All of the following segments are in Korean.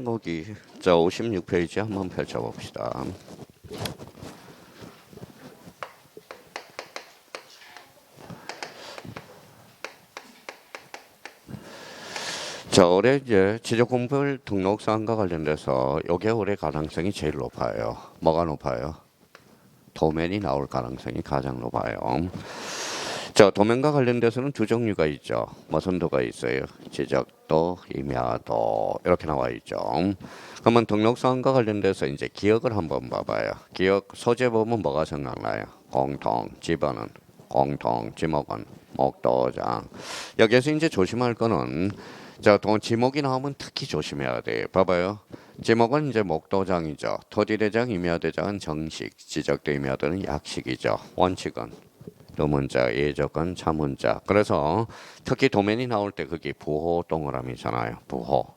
거기 56페이지 한번 펼쳐봅시다. 올해 이제 지적공별 등록사항과 관련돼서 요게 올해 가능성이 제일 높아요. 뭐가 높아요? 도면이 나올 가능성이 가장 높아요. 도면과 관련돼서는 두 종류가 있죠. 무슨 도가 있어요? 지적도, 임야도 이렇게 나와 있죠. 그러면 등록사항과 관련돼서 이제 기억을 한번 봐봐요. 기억 소재 보면 뭐가 생각나요? 공통, 집어는 공통, 지목은 목도장. 여기서 이제 조심할 거는 지목이 나오면 특히 조심해야 돼요. 봐봐요. 지목은 이제 목도장이죠. 토지대장, 임야대장은 정식, 지적도 임야도는 약식이죠. 원칙은 두문자, 예조건, 차문자. 그래서 특히 도면이 나올 때 그게 부호 동그라미잖아요. 부호.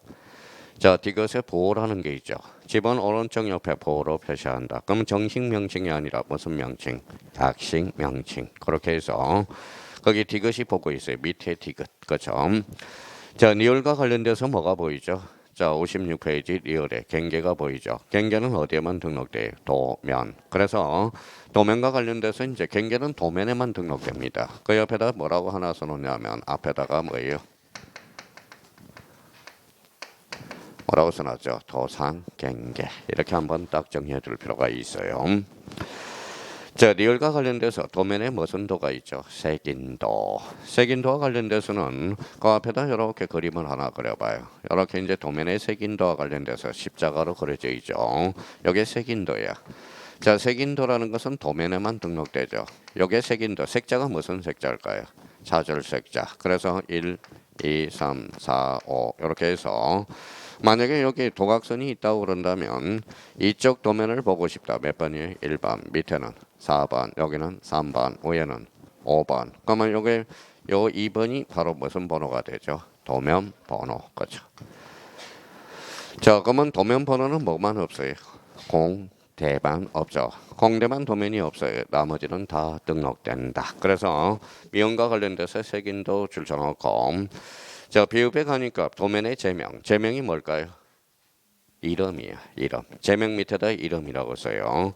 디귿에 부호라는 게 있죠. 집은 오른쪽 옆에 부호로 표시한다. 그러면 정식 명칭이 아니라 무슨 명칭? 약식 명칭. 그렇게 해서 거기 디귿이 보고 있어요. 밑에 디귿. 그렇죠? 리얼과 관련돼서 뭐가 보이죠? 56페이지 리얼에 경계가 보이죠. 경계는 어디에만 등록돼요? 도면. 그래서 도면과 관련돼서 이제 경계는 도면에만 등록됩니다. 그 옆에다 뭐라고 하나 써놓냐면 앞에다가 뭐예요? 뭐라고 써놨죠? 도상 경계. 이렇게 한번 딱 정리해 둘 필요가 있어요. 리얼과 관련돼서 도면에 무슨 도가 있죠? 색인도. 색인도와 관련돼서는 그 앞에다 이렇게 그림을 하나 그려봐요. 이렇게 이제 도면의 색인도와 관련돼서 십자가로 그려져 있죠. 이게 색인도야. 색인도라는 것은 도면에만 등록되죠. 이게 색인도. 색자가 무슨 색자일까요? 사줄 색자. 그래서 1, 2, 3, 4, 5 이렇게 해서 만약에 여기 도각선이 있다고 그런다면 이쪽 도면을 보고 싶다. 몇 번이에요? 1번. 밑에는 4번. 여기는 3번. 위에는 5번. 그러면 요게 요 2번이 바로 무슨 번호가 되죠? 도면 번호. 그렇죠. 그러면 도면 번호는 뭐만 없어요? 공대만 없죠. 공대만 도면이 없어요. 나머지는 다 등록된다. 그래서 미용과 관련돼서 색인도 줄쳐놓고 비읍에 가니까 도면의 제명. 제명이 뭘까요? 이름이야. 이름. 제명 밑에다 이름이라고 써요.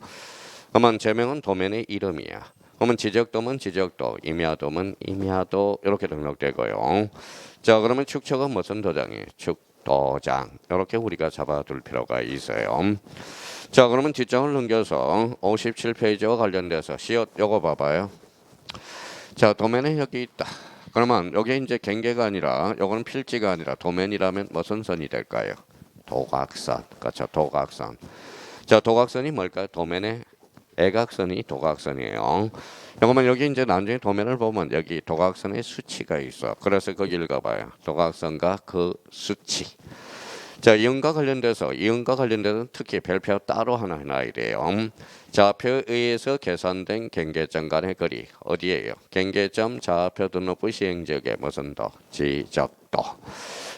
그러면 제명은 도면의 이름이야. 그러면 지적도면 지적도, 임야도면 임야도 이렇게 등록되고요. 그러면 축척은 무슨 도장이에요? 축도장. 이렇게 우리가 잡아둘 필요가 있어요. 그러면 뒷장을 넘겨서 57페이지와 관련돼서 시옷 요거 봐봐요. 도면에 여기 있다. 그러면 여기 이제 경계가 아니라 요거는 필지가 아니라 도면이라면 무슨 선이 될까요? 도각선. 그렇죠. 도각선. 도각선이 뭘까요? 도면의 애각선이 도각선이에요. 그러면 여기 이제 나중에 도면을 보면 여기 도각선의 수치가 있어. 그래서 거기 읽어봐요. 도각선과 그 수치. 이음과 관련돼서 특히 별표 따로 하나 해놔야 돼요. 좌표에 의해서 계산된 경계점 간의 거리 어디예요? 경계점 좌표 등록부 시행지역의 무슨 도? 지적도.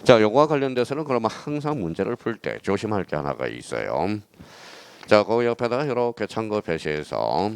요거와 관련돼서는 그러면 항상 문제를 풀 때 조심할 게 하나가 있어요. 그 옆에다가 이렇게 참고 표시해서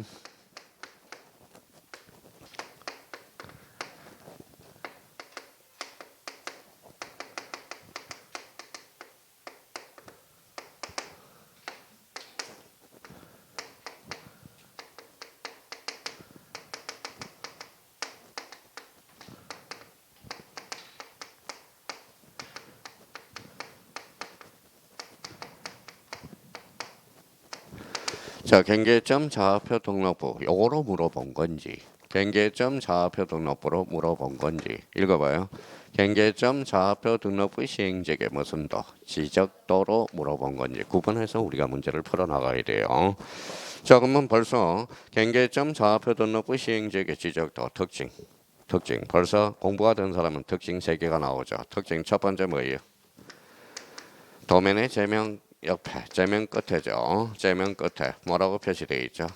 경계점 좌표 등록부 요거로 물어본 건지 경계점 좌표 등록부로 물어본 건지 읽어봐요. 경계점 좌표 등록부 시행지역의 무슨 도? 지적도로 물어본 건지 구분해서 우리가 문제를 풀어나가야 돼요. 그러면 벌써 경계점 좌표 등록부 시행지역의 지적도 특징 벌써 공부가 된 사람은 특징 3개가 나오죠. 특징 첫 번째 뭐예요? 도면의 제명 옆에 제명 끝에죠. 제명 끝에 뭐라고 표시되어 있죠?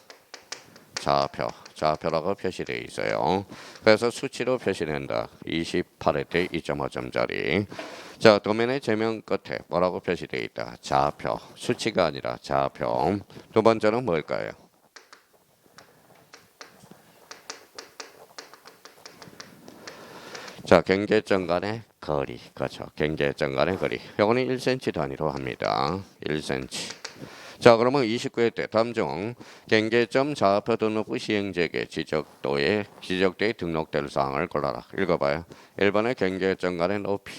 좌표라고 표시되어 있어요. 그래서 수치로 표시된다. 28회 때 2.5점짜리. 도면의 제명 끝에 뭐라고 표시되어 있다? 좌표. 수치가 아니라 좌표. 두 번째는 뭘까요? 경계점 간의 거리, 그렇죠. 경계점 간의 거리. 요거는 1cm 단위로 합니다. 1cm. 자, 그러면 29회 때 다음 중 경계점 좌표 등록부 시행자에게 지적도에 등록될 사항을 골라라. 읽어봐요. 1번의 경계점 간의 높이,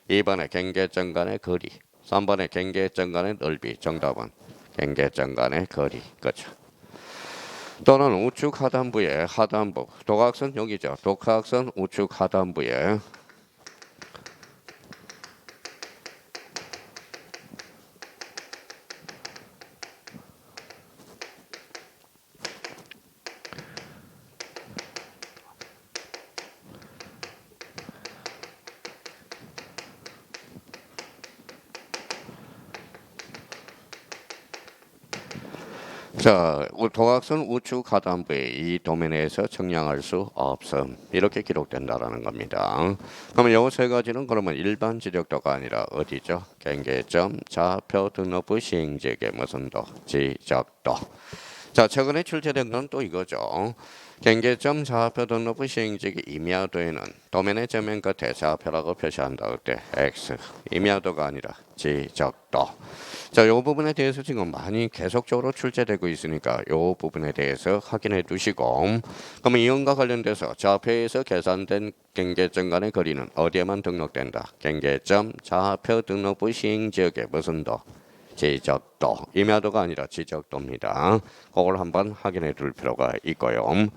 2번의 경계점 간의 거리, 3번의 경계점 간의 넓이. 정답은 경계점 간의 거리. 그렇죠. 또는 우측 하단부의 하단부, 도각선 여기죠. 도각선 우측 하단부에 자, 도각선 우측 하단부에 이 도면에서 측량할 수 없음. 이렇게 기록된다라는 겁니다. 그러면 요 세 가지는 그러면 일반 지적도가 아니라 어디죠? 경계점 좌표 등록부 시행자에게 무슨 도? 지적도. 자, 최근에 출제된 건 또 이거죠. 경계점 좌표 등록부 시행자에게 임야도에는 도면의 저면 끝에 좌표라고 표시한다. 그때 X. 임야도가 아니라 지적도. 자, 이 부분에 대해서 지금 많이 계속적으로 출제되고 있으니까 이 부분에 대해서 확인해 두시고, 그러면 이용과 관련돼서 좌표에서 계산된 경계점 간의 거리는 어디에만 등록된다? 경계점 좌표 등록부 시행지역에 무슨 도? 지적도. 임야도가 아니라 지적도입니다. 그걸 한번 확인해 둘 필요가 있고요.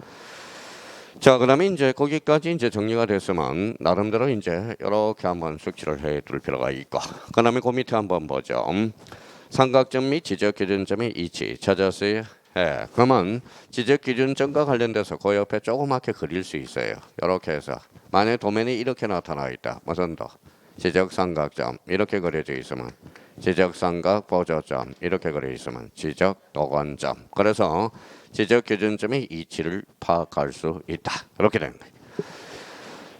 자, 그다음에 이제 거기까지 이제 정리가 됐으면 나름대로 이제 이렇게 한번 숙지를 해 둘 필요가 있고, 그다음에 그 밑에 한번 보죠. 삼각점 및 지적 기준점의 위치 찾았어요. 예, 그러면 지적 기준점과 관련돼서 그 옆에 조그맣게 그릴 수 있어요. 이렇게 해서 만약 도면이 이렇게 나타나 있다. 무슨 도? 지적 삼각점 이렇게 그려져 있으면 지적 삼각 보조점 이렇게 그려 있으면 지적 도관점. 그래서 지적 기준점의 위치를 파악할 수 있다. 이렇게 되는 거예요.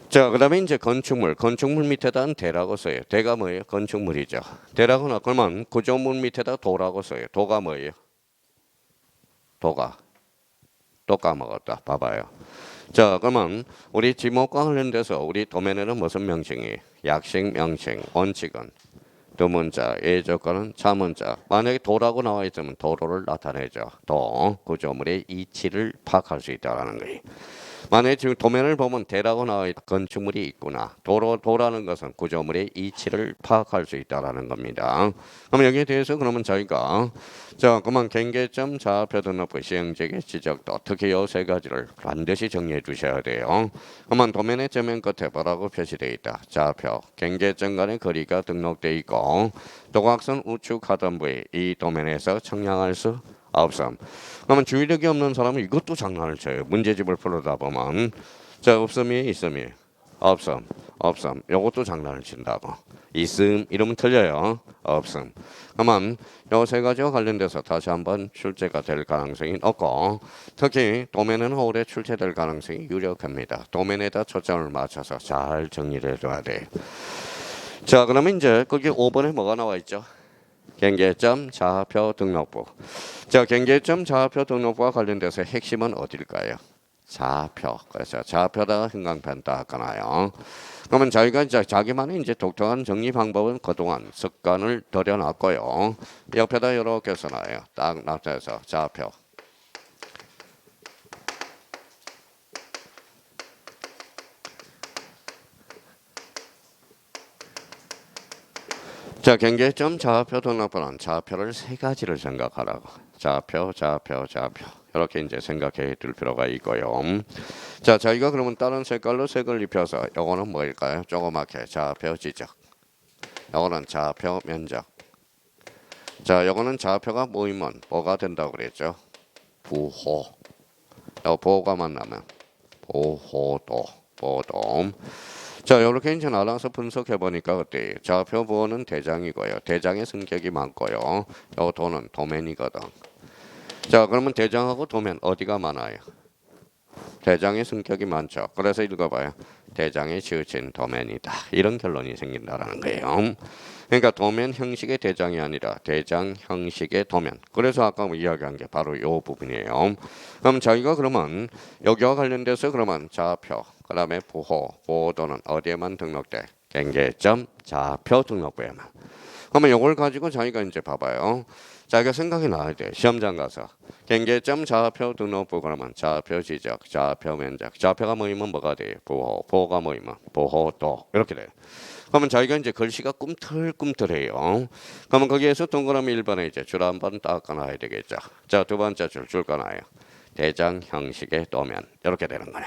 자, 그다음에 이제 건축물 밑에다는 대라고 써요. 대가 뭐예요? 건축물이죠. 대라거나 그러면 구조물 밑에다 도라고 써요. 도가 뭐예요? 도가 또 까먹었다. 봐봐요. 자, 그러면 우리 지목과 관련돼서 우리 도면에는 무슨 명칭이에요? 약식 명칭. 원칙은 두 문자, 예조건은 자문자. 만약에 도라고 나와 있으면 도로를 나타내죠. 도 구조물의 위치를 파악할 수 있다는 거예요. 만약에 지금 도면을 보면 대라고 나와 있다. 건축물이 있구나. 도라는 것은 구조물의 위치를 파악할 수 있다라는 겁니다. 그럼 여기에 대해서 그러면 저희가 자, 그만 경계점 좌표 등록부 시행지역의 지적도 특히 이 세 가지를 반드시 정리해 주셔야 돼요. 그러면 도면의 저면 끝에 뭐라고 표시되어 있다. 좌표, 경계점 간의 거리가 등록되어 있고 도각선 우측 하단부에 이 도면에서 측량할 수 없음. 그러면 주의력이 없는 사람은 이것도 장난을 쳐요. 문제집을 풀어다 보면 자, 없음이 있음이 없음 없음 이것도 장난을 친다고. 있음 이러면 틀려요. 없음. 그러면 이 세 가지와 관련돼서 다시 한번 출제가 될 가능성이 높고 특히 도면에는 오래 출제될 가능성이 유력합니다. 도면에다 초점을 맞춰서 잘 정리를 해줘야 돼요. 자, 그러면 이제 거기 5번에 뭐가 나와 있죠? 경계점 좌표 등록부. 자, 경계점 좌표 등록부와 관련돼서 핵심은 어딜까요? 좌표. 그래서 좌표다가 형광펜 닦아놔요. 그러면 저희가 이제 자기만의 이제 독특한 정리 방법은 그동안 습관을 들여놨고요. 옆에다 이렇게 써놔요. 딱 나타내서 좌표. 자, 경계점 좌표 등록부는 좌표를 세 가지를 생각하라고. 좌표. 이렇게 이제 생각해 둘 필요가 있고요. 자, 저희가 그러면 다른 색깔로 색을 입혀서 요거는 뭐일까요? 조그맣게 좌표 지적. 요거는 좌표 면적. 자, 요거는 좌표가 모이면 뭐가 된다고 그랬죠? 부호. 요 보호가 만나면 보호도. 보도. 자, 이렇게 이제 나눠서 분석해 보니까 어때요? 좌표 부호는 대장이고요. 대장의 승격이 많고요. 요 도는 도면이거든. 자, 그러면 대장하고 도면 어디가 많아요? 대장의 승격이 많죠. 그래서 읽어봐요. 대장의 치우친 도면이다. 이런 결론이 생긴다라는 거예요. 그러니까 도면 형식의 대장이 아니라 대장 형식의 도면. 그래서 아까 이야기한 게 바로 이 부분이에요. 그럼 저희가 그러면 여기와 관련돼서 그러면 좌표, 그다음에 보호도는 어디에만 등록돼? 경계점 좌표 등록부에만. 그러면 이걸 가지고 자기가 이제 봐봐요. 자기가 생각이 나야 돼. 시험장 가서 경계점 좌표 등록부 그러면 좌표 지적, 좌표 면적, 좌표가 뭐이면 뭐가 돼? 보호, 보호가 뭐이면 보호도 이렇게 돼. 그러면 자기가 이제 글씨가 꿈틀꿈틀해요. 그러면 거기에서 동그라미 1번에 이제 줄 한번 닦아놔야 되겠죠. 자, 두 번째 줄 까놔요. 대장 형식의 도면 이렇게 되는 거네.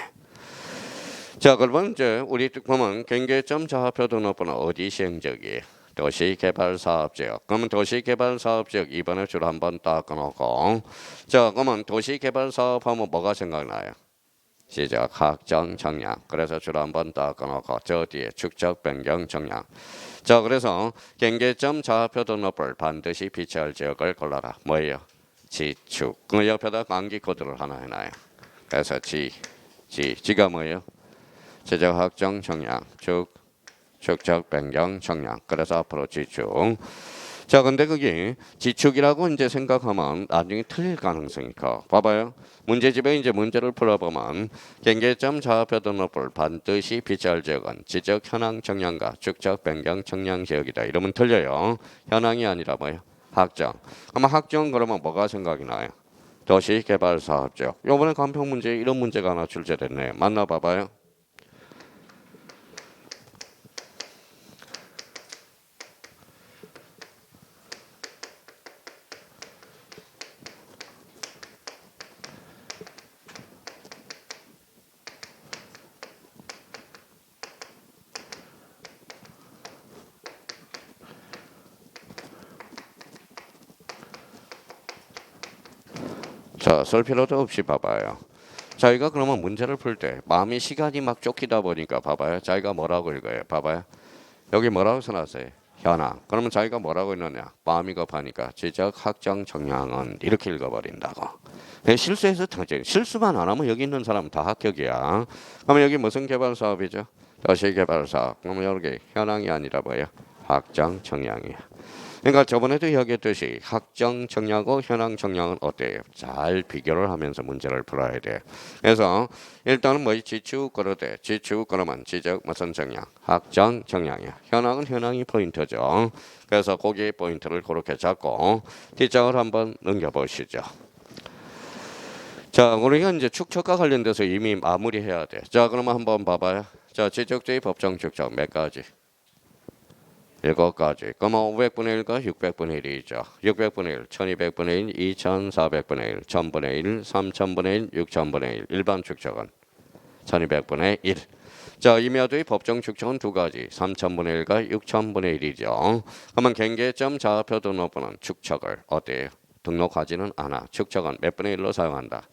자, 그러면 이제 우리 보면 경계점 좌표 등록부는 어디 시행지역이에요? 도시개발사업지역. 그러면 도시개발사업지역 2번에 줄 한번 닦아놓고, 자, 그러면 도시개발사업하면 뭐가 생각나요? 시작, 확정, 정량. 그래서 줄 한번 닦아놓고 저 뒤에 축적, 변경, 정량. 자, 그래서 경계점 좌표 등록부를 반드시 비치할 지역을 골라라. 뭐예요? 지축. 그 옆에다 암기 코드를 하나 해놔요. 그래서 지가 뭐예요? 지적, 확정, 정량, 축적, 변경, 정량. 그래서 앞으로 지축. 자, 근데 그게 지축이라고 이제 생각하면 나중에 틀릴 가능성이 커. 봐봐요. 문제집에 이제 문제를 풀어보면 경계점 좌표 등록부를 반드시 비치할 지역은 지적, 현황, 정량과 축적, 변경, 정량 지역이다. 이러면 틀려요. 현황이 아니라 뭐예요? 확정. 아마 확정 그러면 뭐가 생각이 나요? 도시개발사업지역. 요번에 간평 문제 이런 문제가 하나 출제됐네요. 맞나 봐봐요. 자, 쓸 필요도 없이 봐봐요. 자기가 그러면 문제를 풀 때 마음이 시간이 막 쫓기다 보니까 봐봐요. 자기가 뭐라고 읽어요? 봐봐요. 여기 뭐라고 써놨어요? 현황. 그러면 자기가 뭐라고 읽느냐? 마음이 급하니까 지적, 확정, 정량은 이렇게 읽어버린다고. 실수해서 실수만 안 하면 여기 있는 사람은 다 합격이야. 그러면 여기 무슨 개발 사업이죠? 도시개발 사업. 그러면 여기 현황이 아니라 뭐예요? 확정, 정량이야. 그러니까 저번에도 이야기했듯이 확정 정량하고 현황 정량은 어때요? 잘 비교를 하면서 문제를 풀어야 돼. 그래서 일단은 뭐 지축 걸어대. 지축 걸으면 지적 무슨 정량? 확정 정량이야. 현황은 현황이 포인트죠. 그래서 거기에 포인트를 그렇게 잡고 뒷장을 한번 넘겨보시죠. 자, 우리가 이제 축척과 관련돼서 이미 마무리해야 돼. 자, 그러면 한번 봐봐요. 자, 지적주의 법정 축척 몇 가지? 7가지. 그러면 500분의 1과 600분의 1이죠. 600분의 1, 1200분의 1, 2400분의 1, 1000분의 1, 3000분의 1, 6000분의 1. 일반 축척은 1200분의 1. 자, 임야도의 법정 축척은 두 가지. 3000분의 1과 6000분의 1이죠. 그러면 경계점 좌표 등록부는 축척을 어때요? 등록하지는 않아. 축척은 몇 분의 1로 사용한다?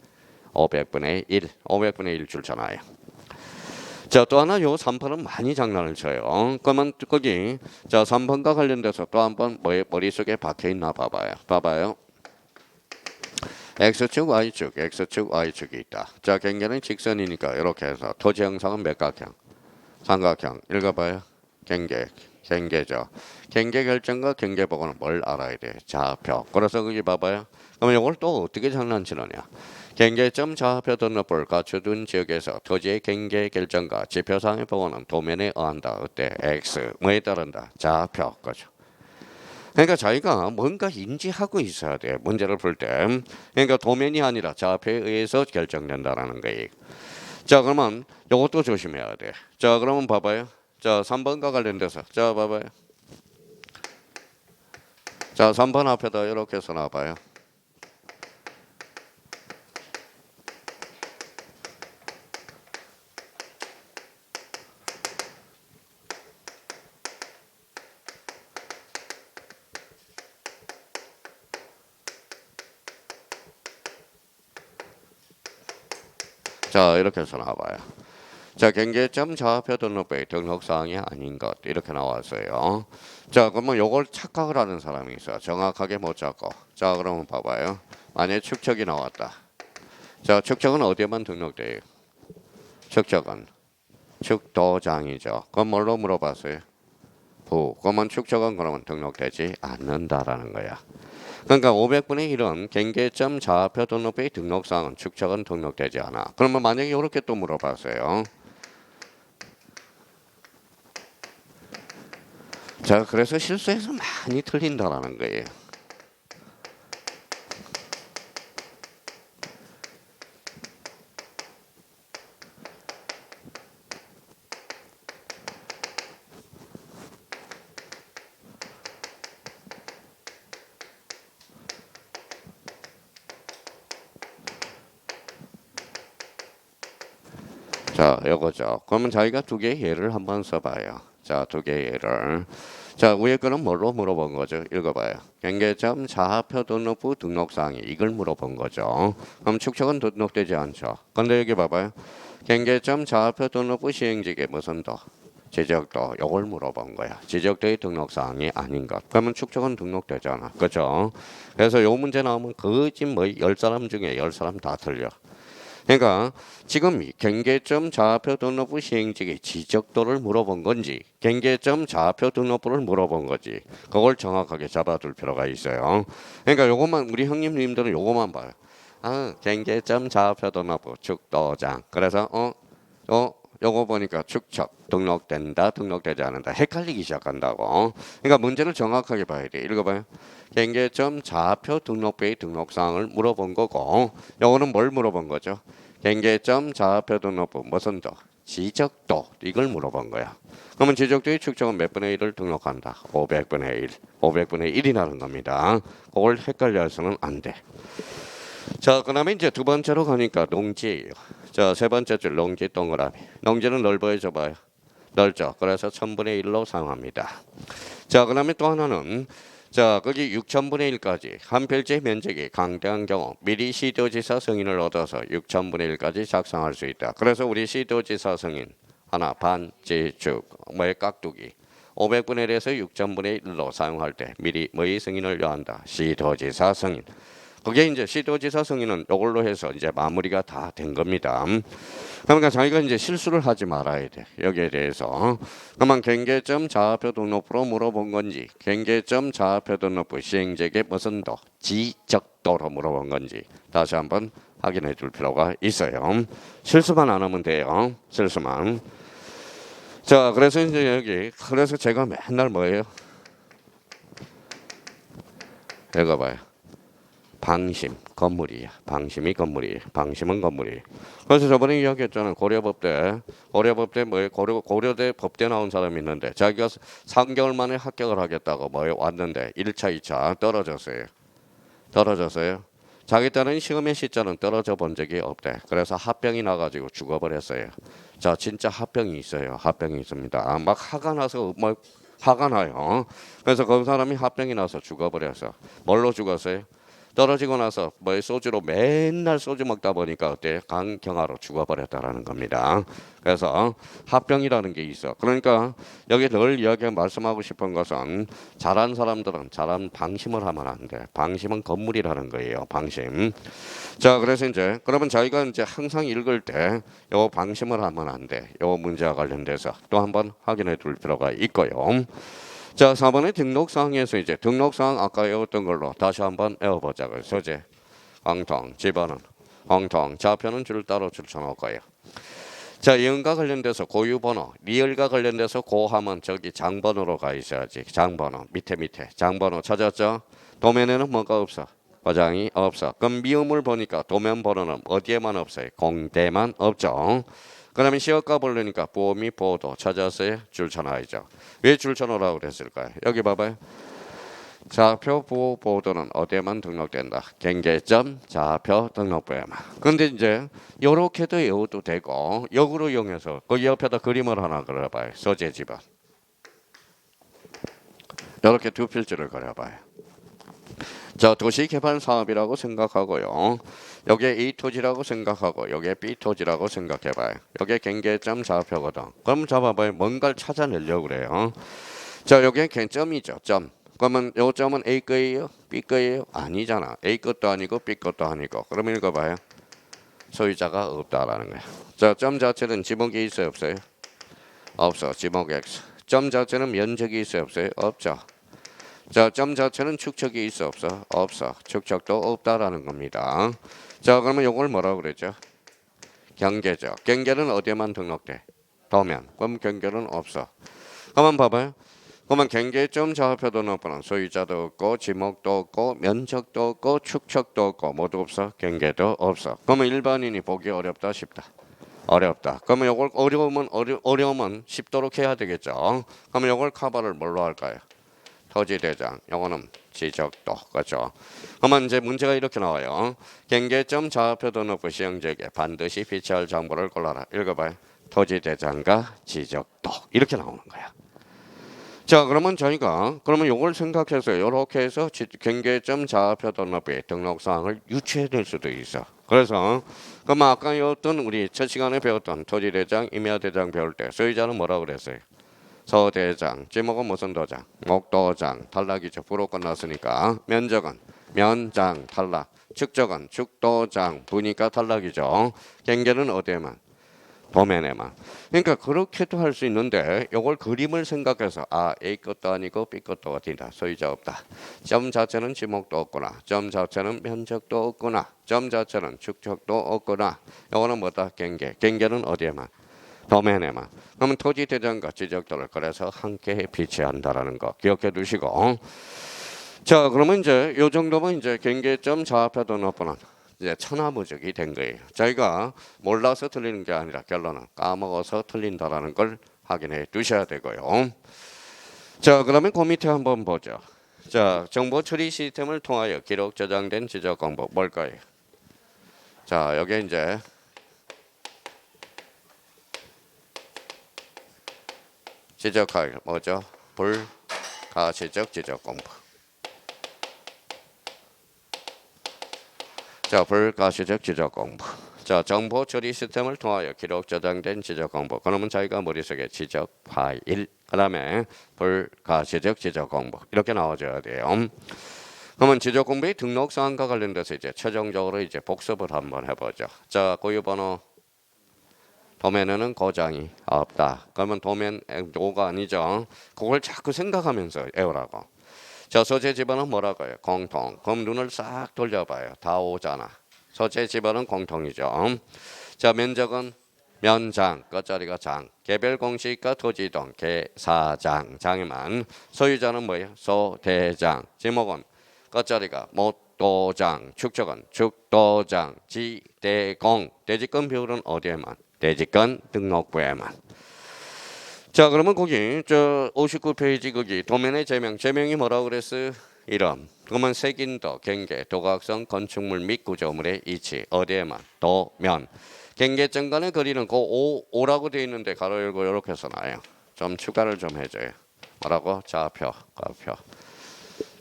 500분의 1. 500분의 1 줄잖아요. 자, 또 하나 요 3번은 많이 장난을 쳐요. 그러면 거기 자 3번과 관련돼서 또 한번 머릿속에 박혀있나 봐봐요. 봐봐요. X축, Y축, X축, Y축이 있다. 자, 경계는 직선이니까 이렇게 해서 토지 형상은 몇각형? 삼각형. 읽어봐요. 경계죠. 경계 결정과 경계 보고는 뭘 알아야 돼? 좌표. 그래서 거기 봐봐요. 그러면 이걸 또 어떻게 장난치느냐? 경계점 좌표 등록부를 갖춰둔 지역에서 토지의 경계 결정과 지표상의 보고는 도면에 의한다. 어때? X. 뭐에 따른다? 좌표. 거죠. 그러니까 자기가 뭔가 인지하고 있어야 돼. 문제를 풀 때. 그러니까 도면이 아니라 좌표에 의해서 결정된다라는 거예요. 자, 그러면 이것도 조심해야 돼. 자, 그러면 봐봐요. 자, 3번과 관련돼서. 자, 봐봐요. 자, 3번 앞에다 이렇게 써놔봐요. 자, 이렇게 써놔봐요. 자, 경계점 좌표 등록부의 등록사항이 아닌 것 이렇게 나왔어요. 자, 그러면 요걸 착각을 하는 사람이 있어. 정확하게 못 잡고. 자, 그러면 봐봐요. 만약에 축척이 나왔다. 자, 축척은 어디에만 등록돼요? 축척은 축도장이죠. 그럼 뭘로 물어봤어요? 부. 그러면 축척은 그러면 등록되지 않는다라는 거야. 그러니까 500분의 1은 경계점 좌표 등록부의 등록사항은 축척은 등록되지 않아. 그러면 만약에 이렇게 또 물어봤어요. 자, 그래서 실수해서 많이 틀린다라는 거예요. 자, 요거죠. 그러면 저희가 두 개의 예를 한번 써봐요. 자, 두 개의 예를. 자, 위에 거는 뭘로 물어본 거죠? 읽어봐요. 경계점 좌표 등록부 등록사항이 이걸 물어본 거죠. 그럼 축척은 등록되지 않죠. 근데 여기 봐봐요. 경계점 좌표 등록부 시행직에 무슨 도? 지적도 요걸 물어본 거야. 지적도의 등록사항이 아닌 것. 그러면 축척은 등록되잖아. 그죠? 그래서 요 문제 나오면 거짓 뭐 10사람 중에 10사람 다 틀려. 그러니까 지금 경계점 좌표 등록부 시행직의 지적도를 물어본 건지 경계점 좌표 등록부를 물어본 거지 그걸 정확하게 잡아둘 필요가 있어요. 그러니까 요것만 우리 형님님들은 요것만 봐요. 아, 경계점 좌표 등록부 축도장. 그래서 요거 보니까 축척 등록된다 등록되지 않는다 헷갈리기 시작한다고. 그러니까 문제를 정확하게 봐야 돼. 읽어봐요. 경계점 좌표 등록부의 등록사항을 물어본 거고 요거는 뭘 물어본 거죠? 경계점 좌표 등록부 무슨 도? 지적도 이걸 물어본 거야. 그러면 지적도의 축척은 몇 분의 1을 등록한다? 500분의 1 500분의 1이라는 겁니다. 그걸 헷갈려 해서는 안 돼. 자, 그 다음에 이제 두 번째로 가니까 농지예요. 자, 세 번째 줄 농지 동그라미. 농지는 넓어요, 좁아요? 넓죠. 그래서 1000분의 1로 사용합니다. 자, 그 다음에 또 하나는 자, 거기 6000분의 1까지 한 필지 면적이 강대한 경우 미리 시도지사 승인을 얻어서 6000분의 1까지 작성할 수 있다. 그래서 우리 시도지사 승인 하나 반지축 뭐의 깍두기 500분의 1에서 6000분의 1로 사용할 때 미리 뭐의 승인을 요한다. 시도지사 승인. 그게 이제 시도지사 승인은 이걸로 해서 이제 마무리가 다 된 겁니다. 그러니까 자기가 이제 실수를 하지 말아야 돼. 여기에 대해서. 그러면 경계점 좌표 등록부로 물어본 건지 경계점 좌표 등록부 시행직의 무슨 도 지적도로 물어본 건지 다시 한번 확인해 줄 필요가 있어요. 실수만 안 하면 돼요. 실수만. 자, 그래서 이제 여기 그래서 제가 맨날 뭐예요? 읽어봐요. 방심 건물이야. 방심이 건물이에요. 방심은 건물이에요. 그래서 저번에 이야기했잖아요. 고려법 때 뭐 고려대 법대 나온 사람이 있는데 자기가 3개월 만에 합격을 하겠다고 뭐 왔는데 1차, 2차 떨어졌어요. 자기 딸은 시험의 시자는 떨어져 본 적이 없대. 그래서 합병이 나가지고 죽어버렸어요. 자, 진짜 합병이 있어요. 합병이 있습니다. 막 화가 나서 뭐 화가 나요. 그래서 그 사람이 합병이 나서 죽어버렸어. 뭘로 죽었어요? 떨어지고 나서 뭐 소주로 맨날 소주 먹다 보니까 그때 간경화로 죽어버렸다라는 겁니다. 그래서 합병이라는 게 있어. 그러니까 여기 늘 이야기하고 말씀하고 싶은 것은 잘한 사람들은 잘한 방심을 하면 안 돼. 방심은 건물이라는 거예요. 방심. 자, 그래서 이제 그러면 자기가 이제 항상 읽을 때 요 방심을 하면 안 돼. 요 문제와 관련돼서 또 한번 확인해 둘 필요가 있고요. 자, 4번의 등록사항에서 이제 등록사항 아까 외웠던 걸로 다시 한번 외워보자고요. 소재, 엉통, 집어는, 엉통, 좌표는 줄 따로 줄쳐놓을 거예요. 자, 이음과 관련돼서 고유번호, 리을과 관련돼서 고하면 저기 장번호로 가 있어야지. 장번호, 밑에 장번호 찾았죠? 도면에는 뭐가 없어? 어장이 없어. 그럼 미음을 보니까 도면 번호는 어디에만 없어요? 공대만 없죠. 그 다음에 시어가 보려니까 보미 보도 찾았어요? 줄쳐놔야죠. 왜 줄쳐놓으라고 그랬을까요? 여기 봐봐요. 좌표 보호 보도는 어디에만 등록된다. 경계점 좌표 등록부에만. 근데 이제 요렇게도 외워도 되고 역으로 이용해서 그 옆에다 그림을 하나 그려봐요. 소재 지번. 이렇게 두 필지를 그려봐요. 자, 도시개발 사업이라고 생각하고요. 여기에 A 토지라고 생각하고 여기에 B 토지라고 생각해봐요. 여기에 경계점 좌표거든. 그럼 잡아봐요. 뭔가를 찾아내려고 그래요. 자, 여기에 점이죠. 점. 그러면 요 점은 A 거예요? B 거예요? 아니잖아. A 것도 아니고 B 것도 아니고. 그러면 읽어봐요. 소유자가 없다라는 거예요. 자, 점 자체는 지목이 있어요? 없어요? 없어. 지목 X. 점 자체는 면적이 있어요? 없어요? 없죠. 자, 점 자체는 축척이 있어? 없어? 없어. 축척도 없다라는 겁니다. 자, 그러면 요걸 뭐라고 그랬죠? 경계죠. 경계는 어디에만 등록돼? 도면. 그럼 경계는 없어. 한번 봐봐요. 그러면 경계점 좌표 등록번호 소유자도 없고 지목도 없고 면적도 없고 축척도 없고 모두 없어. 경계도 없어. 그러면 일반인이 보기 어렵다 쉽다. 어렵다. 그러면 이걸 어려우면 쉽도록 해야 되겠죠. 그러면 이걸 커버를 뭘로 할까요? 토지대장. 요거는 지적도. 그렇죠. 그러면 이제 문제가 이렇게 나와요. 경계점 좌표 등록부 시행자에게 반드시 비치할 정보를 골라라. 읽어봐요. 토지대장과 지적도. 이렇게 나오는 거야. 자, 그러면 저희가 요걸 생각해서 이렇게 해서 경계점 좌표 등록부의 등록사항을 유추해낼 수도 있어. 그래서 그럼 아까 우리 첫 시간에 배웠던 토지대장, 임야대장 배울 때 소유자는 뭐라고 그랬어요? 서대장, 지목은 무슨 도장? 목도장, 탈락이죠. 부로 끝났으니까 면적은 면장, 탈락. 축적은 축도장, 부니까 탈락이죠. 경계는 어디에만? 도면에만. 그러니까 그렇게도 할 수 있는데 이걸 그림을 생각해서 A 것도 아니고 B 것도 어디다 소유자 없다. 점 자체는 지목도 없구나. 점 자체는 면적도 없구나. 점 자체는 축적도 없구나. 이거는 뭐다? 경계. 경계는 어디에만? 도면에만. 그러면 토지 대장과 지적도를 그래서 함께 비치한다라는 거 기억해 두시고. 자, 그러면 이제 요 정도면 이제 경계점 좌표 등록번호 이제 천하무적이 된 거예요. 저희가 몰라서 틀리는 게 아니라 결론은 까먹어서 틀린다라는 걸 확인해 두셔야 되고요. 자, 그러면 그 밑에 한번 보죠. 자, 정보 처리 시스템을 통하여 기록 저장된 지적 공부 뭘까요? 자, 여기 이제 지적할 뭐죠? 불가시적 지적 공부. 자, 불가시적 지적 공부. 자, 정보 처리 시스템을 통하여 기록 저장된 지적 공부. 그러면 저희가 머릿속에 지적 파일, 그다음에 불가시적 지적 공부 이렇게 나와줘야 돼요. 그러면 지적 공부의 등록 사항과 관련돼서 이제 최종적으로 이제 복습을 한번 해보죠. 자, 고유번호 도면에는 고장이 없다. 그러면 도면 5가 아니죠. 그걸 자꾸 생각하면서 외우라고. 자, 소재 지번은 뭐라고요? 공통. 그럼 눈을 싹 돌려봐요. 다 오잖아. 소재 지번은 공통이죠. 자, 면적은 면장, 끝자리가 장. 개별 공시가 토지동, 개사장, 장에만. 소유자는 뭐예요? 소대장. 지목은 끝자리가 못도장, 축적은 축도장, 지대공. 대지권 비율은 어디에만? 대지권 등록부에만. 자, 그러면 거기 저 59페이지 거기 도면의 제명이 뭐라고 그랬어요? 이름. 그러면 색인도, 경계, 도각성, 건축물 및 구조물의 위치 어디에만? 도면. 경계점 간의 거리는 그 5라고 되어 있는데 가로 열고 이렇게 써놔요. 좀 추가를 좀 해줘요. 뭐라고? 좌표, 가표.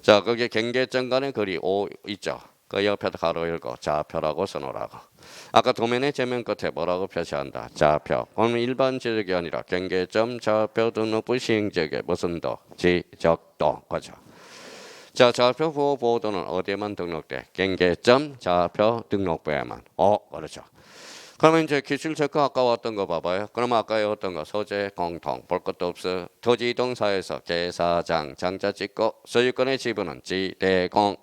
자, 거기 경계점 간의 거리 5 있죠. 그 옆에다 가로 열고 좌표라고 써놓으라고. 아까 도면의 제면 끝에 뭐라고 표시한다? 좌표. 그러면 일반 지적이 아니라 경계점 좌표 등록부 시행지역에 무슨 도? 지적도. 그죠? 자, 좌표 보호도는 어디에만 등록돼? 경계점 좌표 등록부에만. 그렇죠. 그러면 이제 기출 체크 아까 왔던 거 봐봐요. 그러면 아까 어떤 거 소재 공통 볼 것도 없어. 토지 이동사에서 개사장 장자 찍고 소유권의 지분은 지대공.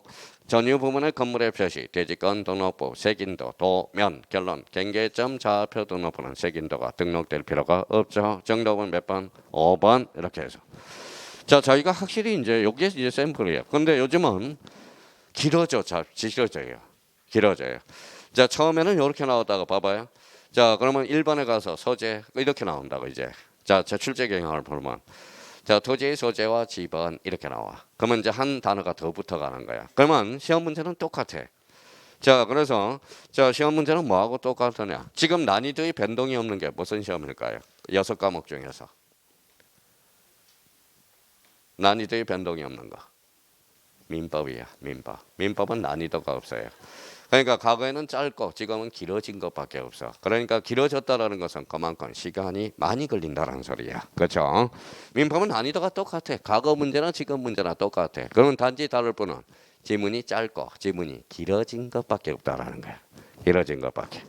전유 부분의 건물의 표시, 대지권 등록부, 색인도, 도면, 결론, 경계점 좌표 등록부는 색인도가 등록될 필요가 없죠. 정답은 몇 번? 5번 이렇게 해서. 자, 저희가 확실히 이제 여기에 이제 샘플이에요. 근데 요즘은 길어져요. 자, 처음에는 이렇게 나오다가 봐봐요. 자, 그러면 1번에 가서 소재 이렇게 나온다고 이제. 자, 출제 경향을 보면. 자, 토지의 소재와 지번 이렇게 나와. 그러면 이제 한 단어가 더 붙어가는 거야. 그러면 시험 문제는 똑같아. 자, 그래서 자, 시험 문제는 뭐하고 똑같으냐? 지금 난이도의 변동이 없는 게 무슨 시험일까요? 6과목 중에서. 난이도의 변동이 없는 거. 민법이야, 민법. 민법은 난이도가 없어요. 그러니까 과거에는 짧고 지금은 길어진 것밖에 없어. 그러니까 길어졌다라는 것은 그만큼 시간이 많이 걸린다는 소리야. 그렇죠? 민법은 난이도가 똑같아. 과거 문제나 지금 문제나 똑같아. 그러면 단지 다를 뿐은 지문이 짧고 지문이 길어진 것밖에 없다라는 거야. 길어진 것밖에.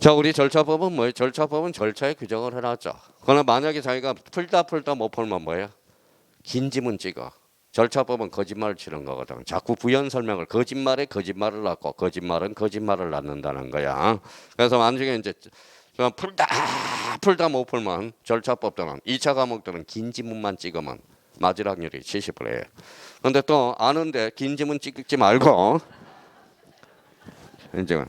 자, 우리 절차법은 뭐예요? 절차법은 절차에 규정을 해놨죠. 그러나 만약에 자기가 풀다 못 풀면 뭐예요? 긴 지문 찍어. 절차법은 거짓말을 치는 거거든. 자꾸 부연 설명을 거짓말에 거짓말을 낳고 거짓말은 거짓말을 낳는다는 거야. 그래서 나중에 이제 풀다 못 풀면 절차법들은 2차 과목들은 긴 지문만 찍으면 맞을 확률이 70%예요. 근데 또 아는데 긴 지문 찍지 말고 이제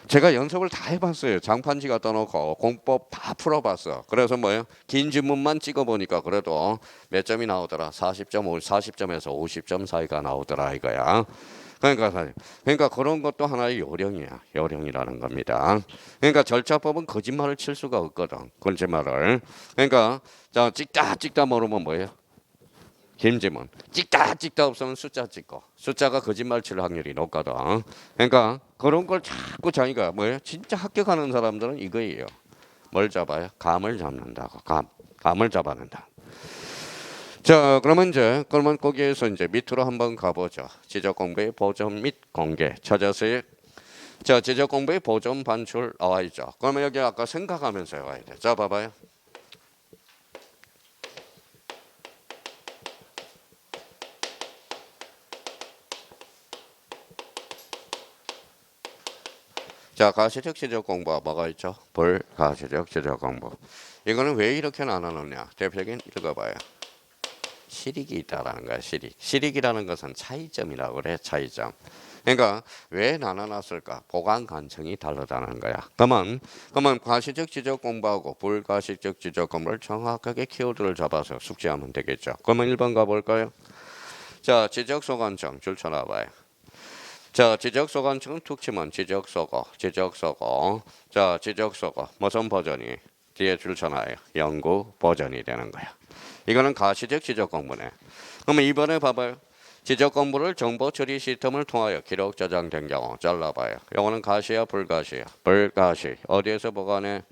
제가 연습을 다 해봤어요. 장판지가 떠놓고 공법 다 풀어봤어. 그래서 뭐예요? 긴 지문만 찍어보니까 그래도 몇 점이 나오더라. 40점에서 50점 사이가 나오더라 이거야. 그러니까 그런 것도 하나의 요령이야. 요령이라는 겁니다. 그러니까 절차법은 거짓말을 칠 수가 없거든. 거짓말을. 그러니까 자 찍다 모르면 뭐예요? 김지문 찍다 없으면 숫자 찍고 숫자가 거짓말 칠 확률이 높거든. 그러니까 그런 걸 자꾸 자기가 뭐예요? 진짜 합격하는 사람들은 이거예요. 뭘 잡아요? 감을 잡는다고. 감을 잡아낸다. 자, 그러면 거기에서 이제 밑으로 한번 가보죠. 지적 공부의 보존 및 공개 찾아서요. 자, 지적 공부의 보존 반출 나와 있죠. 그러면 여기 아까 생각하면서 해야 돼. 자, 봐봐요. 자, 가시적 지적 공부가 뭐가 있죠? 불가시적 지적 공부. 이거는 왜 이렇게 나눠놓냐? 대표적인 읽어봐요. 실익이 있다라는 거야. 실익이라는 것은 차이점이라고 그래. 차이점. 그러니까 왜 나눠놨을까? 보관 관청이 다르다는 거야. 그러면 가시적 지적 공부하고 불가시적 지적 공부를 정확하게 키워드를 잡아서 숙지하면 되겠죠. 그러면 1번 가볼까요? 자, 지적소 관청 줄 쳐놔봐요. 자, 지적소 관청은 툭 치면 지적소고. 자, 지적소고 무슨 버전이 뒤에 줄 쳐놔요. 연구 버전이 되는 거야. 이거는 가시적 지적 공부네. 그러면 이번에 봐봐요. 지적 공부를 정보 처리 시스템을 통하여 기록 저장된 경우 잘라봐요. 이거는 가시야 불가시야? 불가시. 어디에서 보관해?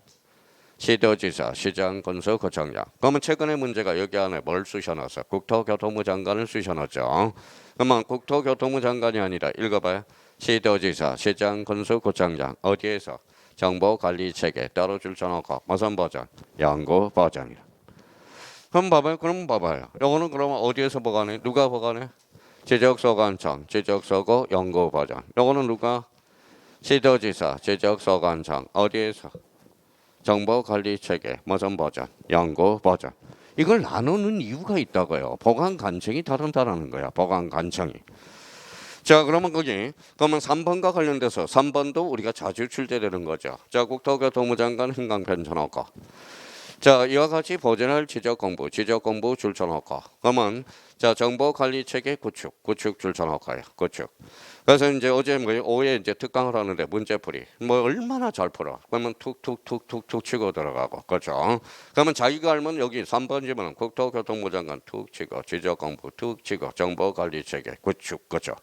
시도지사, 시장, 군수, 구청장. 그러면 최근에 문제가 여기 안에 뭘 쑤셔넣었어? 국토교통부 장관을 쑤셔넣었죠. 그러면 국토교통부 장관이 아니라 읽어봐요. 시도지사, 시장, 군수, 구청장. 어디에서? 정보관리체계 따로 줄쳐놓고 무슨 버전? 연구 버전이라. 그럼 봐봐요. 이거는 그러면 어디에서 보관해? 누가 보관해? 지적소관청, 지적소고 연구 버전. 이거는 누가? 시도지사, 지적소관청. 어디에서? 정보관리체계 무슨 버전? 연구 버전. 이걸 나누는 이유가 있다고요. 보관 관청이 다른다라는 거야. 보관 관청이. 자, 그러면 3번과 관련돼서 3번도 우리가 자주 출제되는 거죠. 자, 국토교통부 장관 행강편 쳐놓고. 자, 이와 같이 보존할 지적 공부 줄 쳐놓고. 그러면 자, 정보관리체계 구축 줄 쳐놓고요. 구축. 그래서 이제 어제 오후에 이제 특강을 하는데 문제풀이 얼마나 잘 풀어. 그러면 툭툭툭툭툭 치고 들어가고. 그렇죠. 그러면 자기가 알면 여기 3번 지문은 국토교통부 장관 툭 치고 지적 공부 툭 치고 정보관리체계 구축. 그렇죠.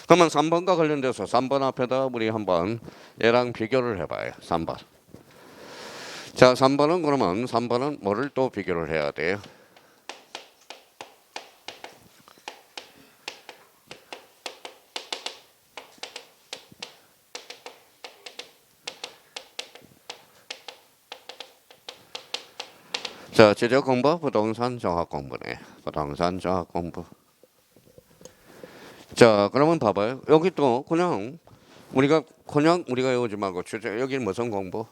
그러면 3번과 관련돼서 3번 앞에다 우리 한번 얘랑 비교를 해봐요. 3번. 자, 3번은 뭐를 또 비교를 해야 돼요? 자, 지적 공부, 부동산 정확 공부네. 부동산 정확 공부. 자, 그러면 봐봐요. 여기 또 우리가 외우지 말고 여기는 무슨 공부?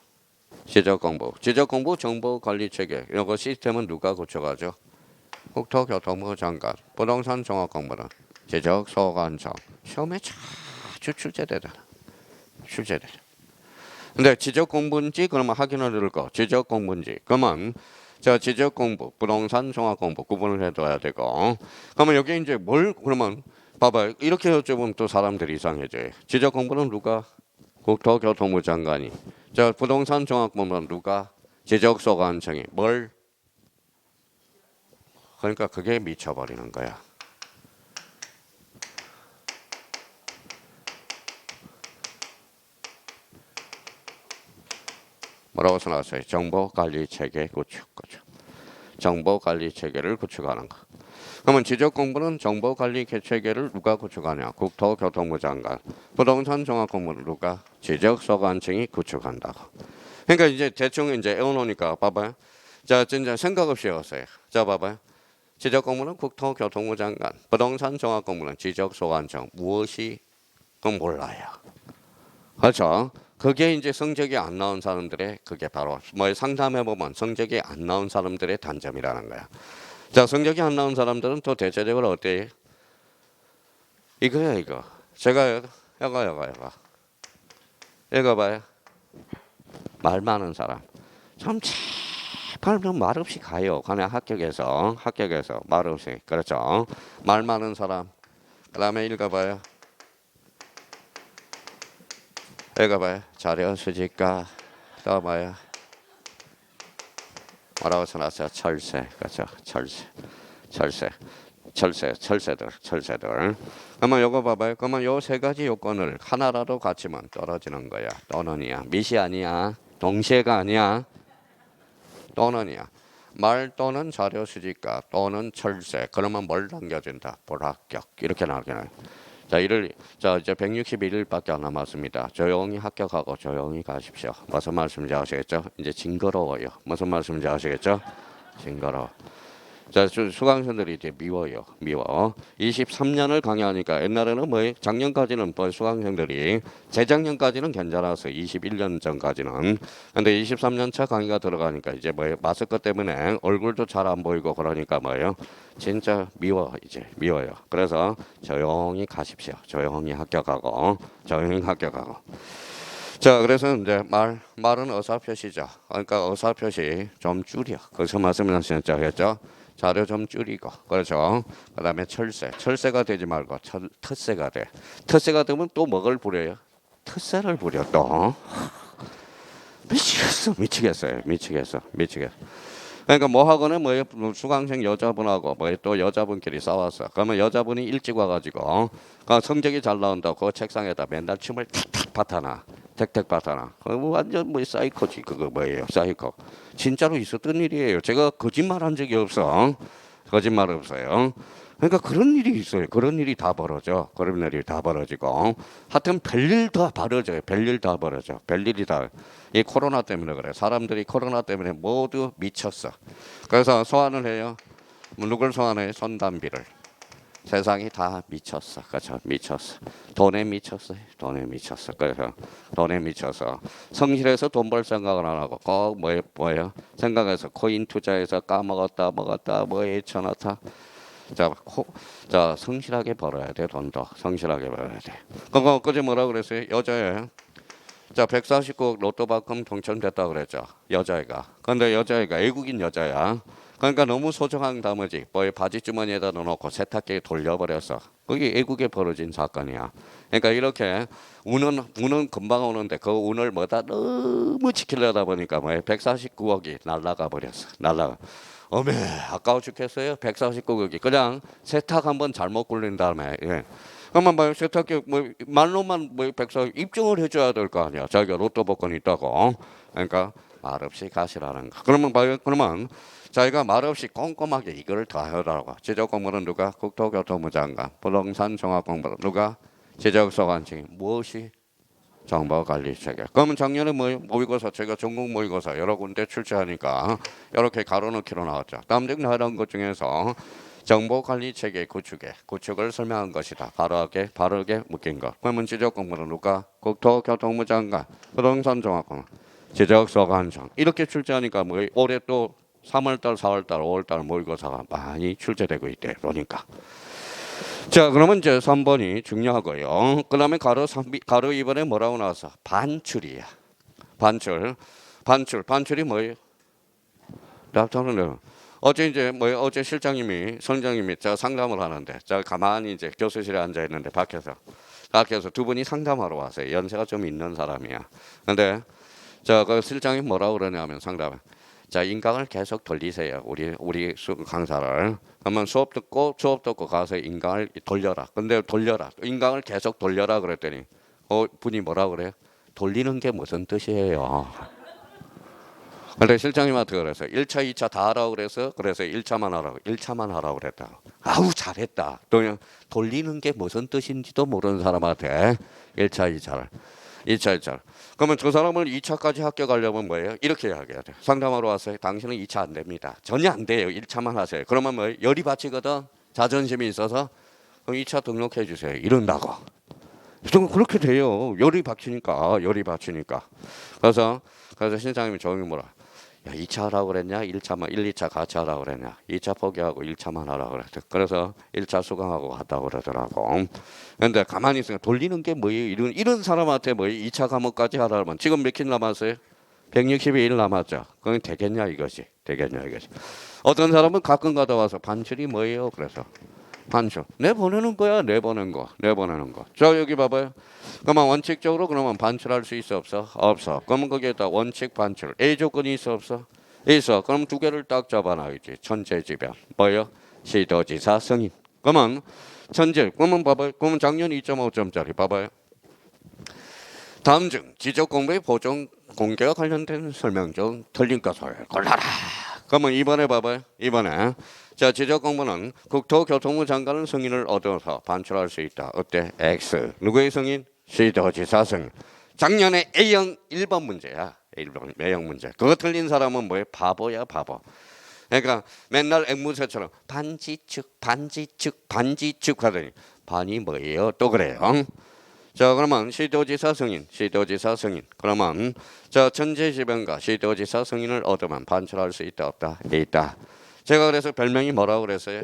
지적 공부 정보 관리 체계. 이거 시스템은 누가 구축하죠? 국토교통부 장관. 부동산 종합 공부는 지적 소관청. 시험에 자주 출제되잖아. 근데 지적 공부인지 그러면 확인을 해줄 거. 지적 공부인지. 그러면 자, 지적 공부, 부동산 종합 공부 구분을 해둬야 되고. 그러면 여기 이제 그러면 봐봐요. 이렇게 여쭤보면 또 사람들이 이상해져요. 지적 공부는 누가? 국토교통부 장관이. 자, 부동산 종합 공부는 누가? 지적소관청이. 그러니까 그게 미쳐버리는 거야. 뭐라고 써놨어요? 정보관리체계 구축. 정보관리체계를 구축하는 거. 그러면 지적공부는 정보관리체계를 누가 구축하냐? 국토교통부 장관. 부동산 종합공부는 누가? 지적소관청이 구축한다고. 그러니까 이제 대충 이제 외워놓으니까 봐봐요. 자, 진짜 생각 없이 외웠어요. 자, 봐봐요. 지적공부는 국토교통부 장관. 부동산 종합공부는 지적소관청. 무엇이? 그건 몰라요. 그렇죠. 그게 이제 성적이 안 나온 사람들의 그게 바로 뭐 상담해 보면 성적이 안 나온 사람들의 단점이라는 거야. 자, 성적이 안 나온 사람들은 또 대체적으로 어때? 이거야 이거. 제가 이거 읽어봐요. 말 많은 사람. 좀 제발 좀 말없이 가요. 그냥 합격해서 말없이. 그렇죠. 말 많은 사람. 그다음에 읽어봐요. 자료 수집가. 또 뭐야? 뭐라고 써놨어요? 철새. 그렇죠. 철새들. 그러면 요거 봐봐요. 그러면 요 세 가지 요건을 하나라도 갖추면 떨어지는 거야. 또는이야. 밑이 아니야. 동시에가 아니야. 또는이야. 말 또는 자료 수집가 또는 철새. 그러면 뭘 남겨준다? 불합격. 이렇게 나오잖아요. 자, 이제 161일밖에 안 남았습니다. 조용히 합격하고 조용히 가십시오. 무슨 말씀인지 아시겠죠? 이제 징그러워요. 무슨 말씀인지 아시겠죠? 징그러워. 자, 수강생들이 이제 미워요. 23년을 강의하니까 옛날에는 뭐 작년까지는 뭐 수강생들이 재작년까지는 괜찮았어요. 21년 전까지는. 근데 23년 차 강의가 들어가니까 이제 뭐 마스크 때문에 얼굴도 잘 안 보이고 그러니까 뭐예요? 진짜 미워요. 그래서 조용히 가십시오. 조용히 합격하고. 자, 그래서 이제 말은 의사표시죠. 그러니까 의사표시 좀 줄여. 거기서 말씀하셨죠. 자료 좀 줄이고. 그렇죠. 그다음에 철새가 되지 말고 텃새가 돼. 텃새가 되면 또 뭐를 부려요? 텃새를 부려 또. 미치겠어요. 그러니까 뭐 하거나 뭐 수강생 여자분하고 뭐 또 여자분끼리 싸웠어. 그러면 여자분이 일찍 와가지고 성적이 잘 나온다고 그 책상에다 맨날 춤을 탁탁 받아놔. 완전 뭐 사이코지 그거 뭐예요? 사이코. 진짜로 있었던 일이에요. 제가 거짓말한 적이 없어. 거짓말 없어요. 그러니까 그런 일이 있어요. 그런 일이 다 벌어지고. 하여튼 별일 다 벌어져. 별일이 다. 이 코로나 때문에 그래. 사람들이 코로나 때문에 모두 미쳤어. 그래서 소환을 해요. 누굴 소환해? 손담비를. 세상이 다 미쳤어. 그렇죠? 미쳤어. 돈에 미쳤어. 그래서 돈에 미쳐서 성실해서 돈 벌 생각을 안 하고 꼭 뭐예요? 생각해서 코인 투자해서 까먹었다 뭐에 쳐넣다. 자, 성실하게 벌어야 돼. 돈도 성실하게 벌어야 돼. 그거 엊그제 뭐라 그랬어요? 여자애. 자, 149억 로또 받금 당첨됐다 그랬죠. 여자애가. 근데 여자애가 외국인 여자야. 그러니까 너무 소중한 나머지 뭐 바지 주머니에다 넣어놓고 세탁기에 돌려버렸어. 그게 외국에 벌어진 사건이야. 그러니까 이렇게 운은 금방 오는데 그 운을 뭐다 너무 지키려다 보니까 149억이 날라가 버렸어. 어메 아까워 죽겠어요. 149억이 그냥 세탁 한번 잘못 굴린 다음에 그러면 세탁기 말로만 149억 입증을 해줘야 될 거 아니야. 자기가 로또 복권이 있다고. 그러니까 말없이 가시라는 거. 그러면 자기가 말없이 꼼꼼하게 이걸 다 하라고. 지적공무는 누가? 국토교통부 장관. 부동산 종합공무는 누가? 지적소관청이. 무엇이? 정보관리체계. 그러면 작년에 모의고사 제가 전국 모의고사 여러 군데 출제하니까 이렇게 가로넣기로 나왔죠. 남들 나온 것 중에서 정보관리체계 구축을 설명한 것이다. 바르게 묶인 것. 그러면 지적공무는 누가? 국토교통부 장관. 부동산 종합공무. 지적소관청. 이렇게 출제하니까 올해 또 3월달, 4월달, 5월달 모의고사가 많이 출제되고 있대. 그러니까. 자, 그러면 이제 3번이 중요하고요. 그 다음에 가로 2번에 뭐라고 나왔어? 반출이야. 반출이 뭐예요? 답변은 어제 선장님이 저 상담을 하는데, 저 가만히 이제 교수실에 앉아 있는데 밖에서 두 분이 상담하러 왔어요. 연세가 좀 있는 사람이야. 근데 그 실장이 뭐라고 그러냐면 상담을. 자, 인강을 계속 돌리세요. 우리 강사를. 그러면 수업 듣고 가서 인강을 돌려라. 근데 인강을 계속 돌려라 그랬더니 분이 뭐라 그래요? 돌리는 게 무슨 뜻이에요? 근데 실장님한테 그래서 1차, 2차 다 하라고 그래서 1차만 하라고 그랬다. 아우 잘했다. 또 돌리는 게 무슨 뜻인지도 모르는 사람한테 1차, 2차를. 그러면 저 사람을 2차까지 합격하려면 뭐예요? 이렇게 이야기해야 돼요. 상담하러 왔어요. 당신은 2차 안 됩니다. 전혀 안 돼요. 1차만 하세요. 그러면 열이 받치거든. 자존심이 있어서 그럼 2차 등록해 주세요. 이런다고. 좀 그렇게 돼요. 열이 받치니까. 그래서 신사님이 조용히 뭐라. 야, 2차 하라고 그랬냐? 1차만 1, 2차 같이 하라고 그랬냐? 2차 포기하고 1차만 하라고 그랬대. 그래서 1차 수강하고 갔다고 그러더라고. 근데 가만히 있으니까 돌리는 게 뭐예요? 이런 사람한테 뭐 2차 과목까지 하라면 지금 몇 킬 남았어요? 162일 남았죠. 그건 되겠냐 이거지. 어떤 사람은 가끔 가다 와서 반출이 뭐예요? 그래서 반출. 내보내는 거야. 내보내는 거. 자 여기 봐봐요. 그러면 원칙적으로 그러면 반출할 수 있어 없어? 없어. 그러면 거기에다 원칙 반출. A 조건이 있어 없어? 있어. 그럼 두 개를 딱 잡아놔야지. 천재지변. 뭐요? 시도지사 승인. 그러면 천재. 그러면 봐봐요. 그러면 작년 2.5점짜리 봐봐요. 다음 중 지적 공부의 보정 공개와 관련된 설명 중 틀린 것을 골라라. 그러면 이번에 봐봐요. 자 지적 공부는 국토교통부 장관의 승인을 얻어서 반출할 수 있다. 어때? X. 누구의 승인? 시도지사 승인. 작년에 A형 1번 문제야. 1번 A형 문제. 그거 틀린 사람은 뭐예요? 바보야 바보. 그러니까 맨날 앵무새처럼 반지축 하더니 반이 뭐예요? 또 그래요. 자 그러면 시도지사 승인. 그러면 자 천재지변과 시도지사 승인을 얻으면 반출할 수 있다 없다? 있다. 제가 그래서 별명이 뭐라고 그랬어요?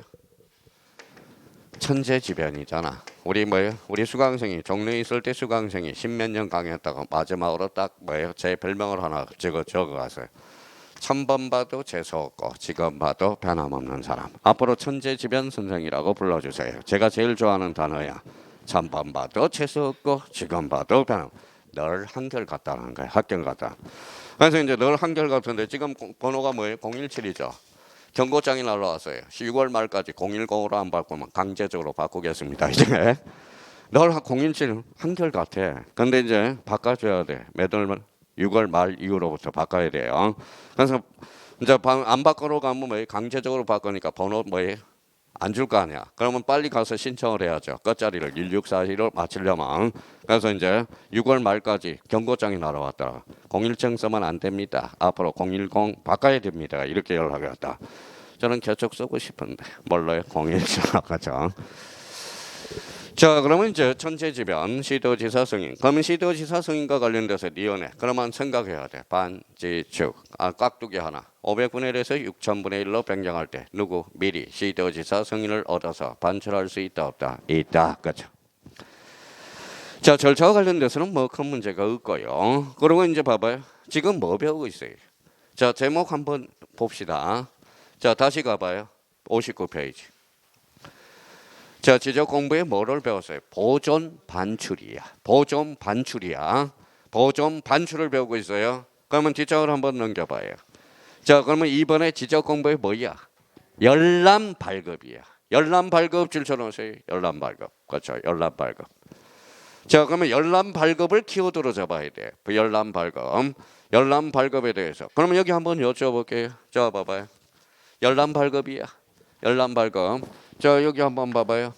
천재지변이잖아. 우리 뭐예요? 우리 수강생이 종로에 있을 때 수강생이 십몇 년 강의했다고 마지막으로 딱 뭐예요? 제 별명을 하나 적어갔어요. 1000번 봐도 재수 없고 지금 봐도 변함없는 사람. 앞으로 천재지변 선생이라고 불러주세요. 제가 제일 좋아하는 단어야. 1000번 봐도 재수 없고 지금 봐도 변함. 늘 한결같다는 거야. 한결같다. 그래서 이제 늘 한결같은데 지금 번호가 뭐예요? 017이죠. 경고장이 날라왔어요. 6월 말까지 010으로 안 바꾸면 강제적으로 바꾸겠습니다. 이제 늘 017 한결같아. 근데 이제 바꿔줘야 돼. 매달 6월 말 이후로부터 바꿔야 돼요. 그래서 이제 안 바꾸러 가면 뭐예요? 강제적으로 바꾸니까 번호 뭐예요? 안 줄 거 아니야. 그러면 빨리 가서 신청을 해야죠. 끝자리를 1642로 맞추려면. 그래서 이제 6월 말까지 경고장이 날아왔더라. 017 쓰면 안 됩니다. 앞으로 010 바꿔야 됩니다. 이렇게 연락이 왔다. 저는 계속 쓰고 싶은데 몰라요. 017 나가죠. 자 그러면 이제 천재지변 시도지사 승인. 그러면 시도지사 승인과 관련돼서 니은에 그러면 생각해야 돼. 반지축 깍두기 하나 500분의 1에서 6000분의 1로 변경할 때 누구 미리 시도지사 승인을 얻어서 반출할 수 있다 없다? 있다. 그렇죠. 자 절차와 관련돼서는 뭐 큰 문제가 없고요. 그리고 이제 봐봐요. 지금 뭐 배우고 있어요? 자 제목 한번 봅시다. 자 다시 가봐요. 59페이지. 자 지적 공부에 뭐를 배웠어요? 보존 반출이야. 보존 반출을 배우고 있어요. 그러면 뒷장을 한번 넘겨봐요. 자 그러면 이번에 지적 공부에 뭐야? 열람 발급이야. 열람 발급 줄쳐놓으세요. 열람 발급. 그렇죠. 열람 발급. 자 그러면 열람 발급을 키워드로 잡아야 돼. 열람 발급에 대해서. 그러면 여기 한번 여쭤볼게요. 자 봐봐요. 열람 발급이야. 열람 발급. 자 여기 한번 봐봐요.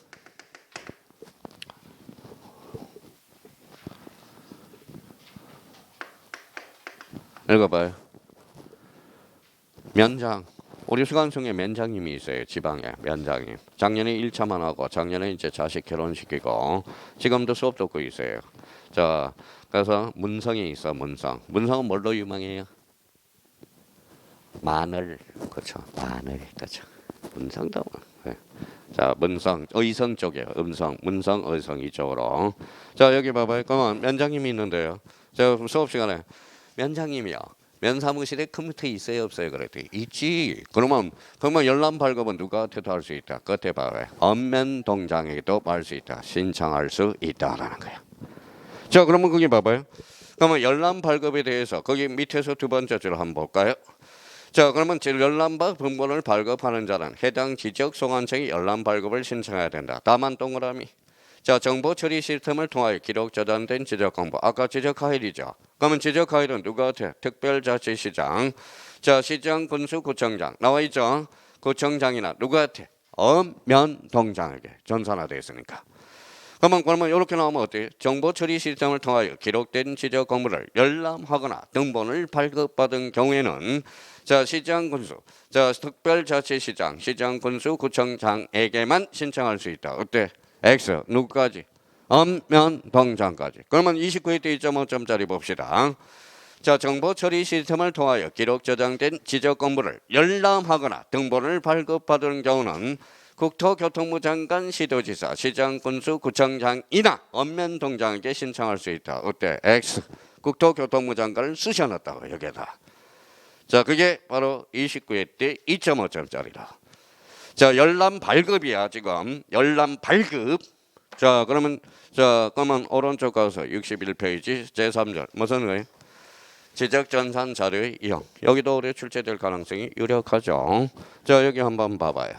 읽어봐요. 면장. 우리 수강생에 면장님이 있어요. 지방에 면장님. 작년에 1차만 하고 작년에 이제 자식 결혼시키고 지금도 수업 듣고 있어요. 자 그래서 문성이 있어. 문성은 뭘로 유명해요? 마늘. 그렇죠. 마늘. 그렇죠. 문성도 네. 자 문성 의성 쪽이에요. 문성 의성 이쪽으로. 자 여기 봐봐요. 그러면 면장님이 있는데요. 자 수업 시간에 면장님이요. 면사무실에 컴퓨터 있어요 없어요? 그랬더니 있지. 그러면 열람 발급은 누구한테도 할 수 있다? 끝에 봐봐요. 읍면동장에도 할 수 있다. 신청할 수 있다라는 거야. 자 그러면 거기 봐봐요. 그러면 열람 발급에 대해서 거기 밑에서 두 번째 줄 한번 볼까요? 자 그러면 열람과 분본을 발급하는 자는 해당 지적 소관청이 열람 발급을 신청해야 된다. 다만 동그라미. 자 정보 처리 시스템을 통하여 기록 저장된 지적 공부. 아까 지적 파일이죠. 그러면 지적 파일은 누구한테? 특별자치시장. 자 시장 군수 구청장 나와 있죠. 구청장이나 누구한테? 읍면동장에게 전산화되어 있으니까. 그러면 이렇게 나오면 어때요? 정보 처리 시스템을 통하여 기록된 지적 공부를 열람하거나 등본을 발급받은 경우에는 자 시장 군수, 자 특별자치시장, 시장 군수 구청장에게만 신청할 수 있다. 어때? X 누구까지? 엄면 동장까지. 그러면 29회 때 2.5점짜리 봅시다. 자, 정보 처리 시스템을 통하여 기록 저장된 지적 건물을 열람하거나 등본을 발급받은 경우는 국토교통부 장관, 시도지사, 시장, 군수, 구청장이나 엄면 동장에게 신청할 수 있다. 어때? X. 국토교통부 장관을 쑤셔넣었다고 여기에다. 자, 그게 바로 29회 때 2.5점짜리다. 자, 열람 발급이야 지금. 열람 발급. 자, 그러면 오른쪽 가서 61페이지 제3절 무슨 거예요? 지적 전산 자료의 이용. 여기도 올해 출제될 가능성이 유력하죠. 자, 여기 한번 봐봐요.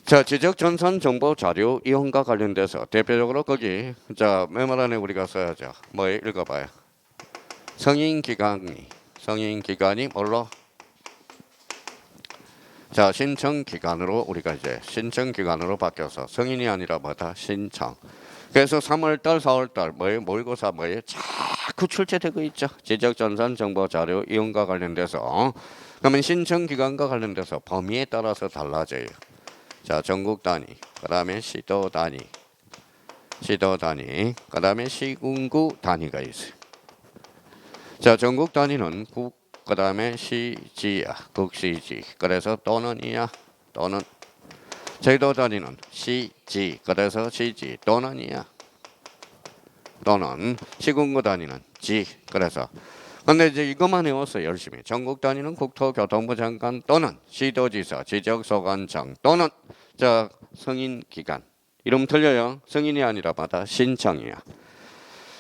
자, 지적 전산 정보 자료 이용과 관련돼서 대표적으로 거기 자, 메모란에 우리가 써야죠. 뭐 읽어봐요. 성인 기간이 뭘로? 자, 신청 기간으로 우리가 이제 신청 기간으로 바뀌어서 성인이 아니라 뭐다? 신청. 그래서 3월달, 4월달 뭐예요? 모의고사 뭐예요? 자꾸 출제되고 있죠. 지적전산 정보 자료 이용과 관련돼서. 그러면 신청 기간과 관련돼서 범위에 따라서 달라져요. 자, 전국 단위, 그다음에 시도 단위, 그다음에 시군구 단위가 있어요. 자, 전국 단위는 국, 그다음에 시지야, 국시지. 그래서 또는이야, 또는. 제도 단위는 시지, 그래서 시지, 또는이야, 또는. 시군구 단위는 지, 그래서. 근데 이제 이것만 외웠어 열심히. 전국 단위는 국토교통부 장관 또는 시도지사, 지적소관청 또는 자 성인 기간. 이름 틀려요. 성인이 아니라 마다 신청이야.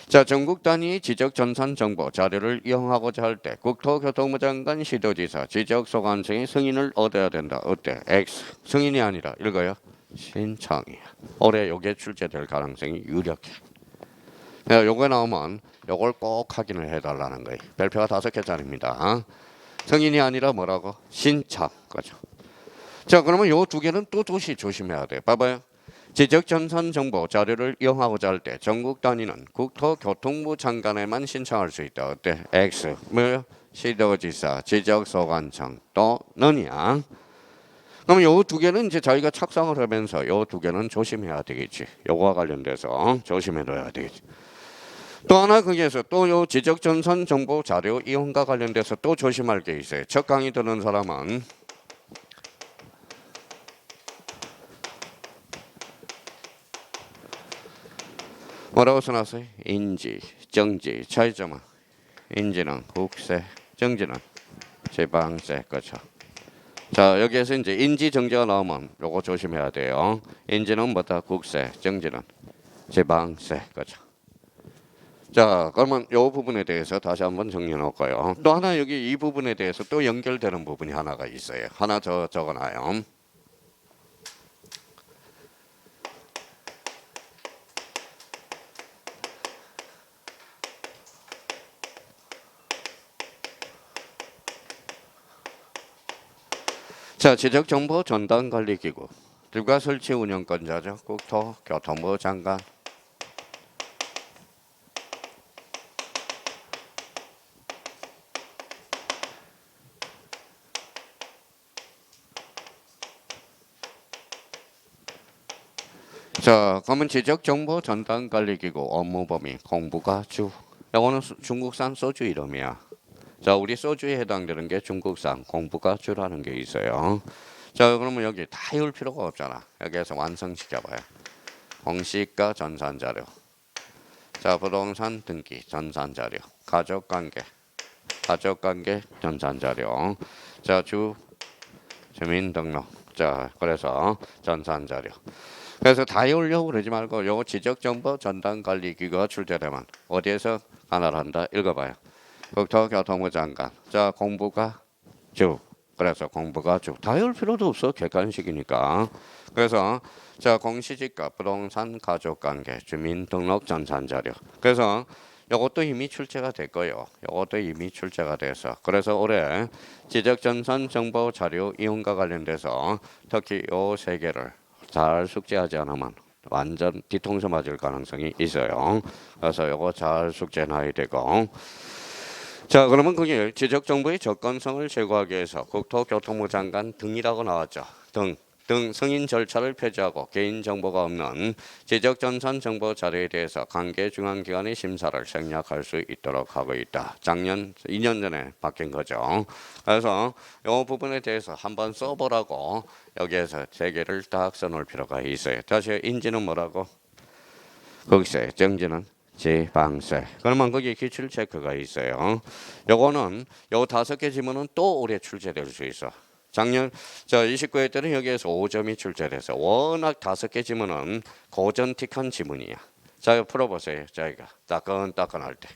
자, 전국 단위 지적 전산 정보 자료를 이용하고자 할 때 국토교통부 장관, 시도지사, 지적소관청의 승인을 얻어야 된다. 어때? X. 승인이 아니라 읽어요. 신청이야. 올해 요게 출제될 가능성이 유력해. 요거 나오면 요걸 꼭 확인을 해달라는 거예요. 별표가 5개짜리입니다. 성인이 아니라 뭐라고? 신청. 그죠? 자, 그러면 요 두 개는 또 조심해야 돼. 봐봐요. 지적전산 정보 자료를 이용하고자 할 때 전국 단위는 국토교통부 장관에만 신청할 수 있다. 어때? X. 뭐요? 시도지사, 지적소관청 또는이야. 그럼 요 두 개는 이제 자기가 착상을 하면서 요 두 개는 조심해야 되겠지. 요거와 관련돼서 조심해둬야 되겠지. 또 하나 거기에서 또 요 지적전산 정보 자료 이용과 관련돼서 또 조심할 게 있어요. 첫 강의 듣는 사람은 뭐라고 써놨어요? 인지, 정지, 차이점은 인지는 국세, 정지는 지방세. 그렇죠. 자, 여기에서 이제 인지, 정지가 나오면 요거 조심해야 돼요. 인지는 뭐다? 국세, 정지는 지방세. 그렇죠. 자, 그러면 이 부분에 대해서 다시 한번 정리해 놓을까요? 또 하나 여기 이 부분에 대해서 또 연결되는 부분이 하나가 있어요. 하나 적어놔요. 자, 지적정보 전담관리기구 누가 설치 운영권자죠? 국토교통부 장관. 자, 그러면 지적정보 전담관리기구 업무범위 공부가 주. 이거는 중국산 소주 이름이야. 자, 우리 소주에 해당되는 게 중국산 공부가 주라는 게 있어요. 자, 그러면 여기 다 외울 필요가 없잖아. 여기에서 완성시켜봐요. 공시가 전산자료. 자, 부동산 등기 전산자료. 가족관계 전산자료. 자, 주민등록. 자, 그래서 전산자료. 그래서 다 외우려고 그러지 말고 요거 지적정보 전담관리기구가 출제되면 어디에서 관할한다? 읽어봐요. 국토교통부 장관. 자, 공부가 주. 그래서 공부가 주. 다 외울 필요도 없어. 객관식이니까. 그래서 자, 공시지가, 부동산, 가족관계, 주민등록 전산자료. 그래서 이것도 이미 출제가 됐고요. 이것도 이미 출제가 돼서 그래서 올해 지적전산 정보 자료 이용과 관련돼서 특히 요 세 개를 잘 숙지하지 않으면 완전 뒤통수 맞을 가능성이 있어요. 그래서 이거 잘 숙지해놔야 되고. 자, 그러면 그게 지적정보의 접근성을 제고하기 위해서 국토교통부 장관 등이라고 나왔죠. 등. 등 승인 절차를 폐지하고 개인정보가 없는 지적전산 정보 자료에 대해서 관계 중앙기관의 심사를 생략할 수 있도록 하고 있다. 작년 2년 전에 바뀐 거죠. 그래서 이 부분에 대해서 한번 써보라고 여기에서 3개를 딱 써놓을 필요가 있어요. 다시 인지는 뭐라고? 거기서 정지는 지방세. 그러면 거기 기출 체크가 있어요. 요거는 요 5개 지문은 또 올해 출제될 수 있어. 작년 29회 때는 여기에서 5점이 출제돼서 워낙 5개 지문은 고전틱한 지문이야. 자, 이거 풀어보세요. 자기가 따끈따끈할 때.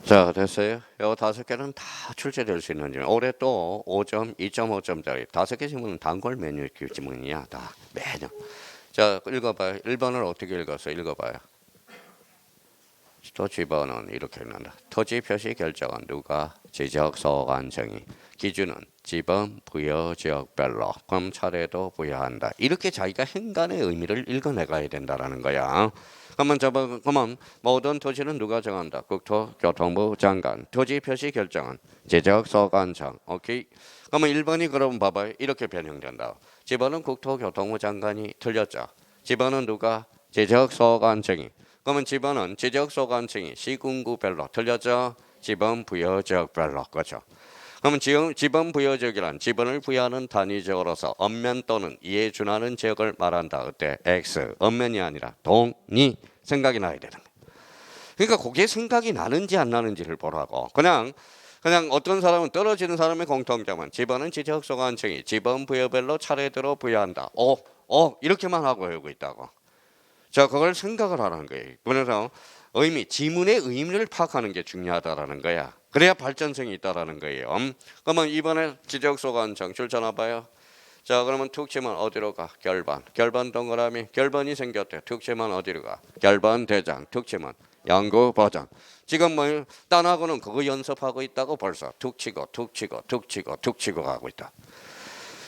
자, 됐어요. 요 5개는 다 출제될 수 있는 지문. 올해 또 5점, 2.5점짜리 5개 지문은 단골 메뉴 지문이야. 다 매년. 자, 읽어봐요. 1번을 어떻게 읽었어? 읽어봐요. 토지번호는 이렇게 읽는다. 토지 표시 결정은 누가 지적 소관 정의. 기준은 지번 부여 지역별로 그럼 차례도 부여한다. 이렇게 자기가 행간의 의미를 읽어내가야 된다라는 거야. 그러면 모든 토지는 누가 정한다? 국토교통부 장관. 토지 표시 결정은 지적 소관청. 오케이. 그러면 1번이 그럼 봐봐요. 이렇게 변형된다. 지번은 국토교통부 장관이 틀렸죠. 지번은 누가? 지적 소관청이. 그러면 지번은 지적소관청이 시군구별로 틀렸죠. 지번 부여지역별로. 그렇죠. 그러면 지번 부여지역이란 지번을 부여하는 단위적으로서 엄면 또는 이에 준하는 지역을 말한다. 어때? X. 엄면이 아니라 동이 생각이 나야 되는 거야. 그러니까 그게 생각이 나는지 안 나는지를 보라고. 그냥 어떤 사람은 떨어지는 사람의 공통점은 지번은 지적소관청이 지번 부여별로 차례대로 부여한다. 이렇게만 하고 외우고 있다고. 자, 그걸 생각을 하라는 거예요. 그래서 지문의 의미를 파악하는 게 중요하다라는 거야. 그래야 발전성이 있다라는 거예요. 그러면 이번에 지적소관청 출전해봐요. 자, 그러면 툭 치면 어디로 가? 결번 동그라미. 결번이 생겼대. 툭 치면 어디로 가? 결번 대장. 툭 치면 연구보장. 지금 딴하고는 그거 연습하고 있다고 벌써 툭 치고 가고 있다.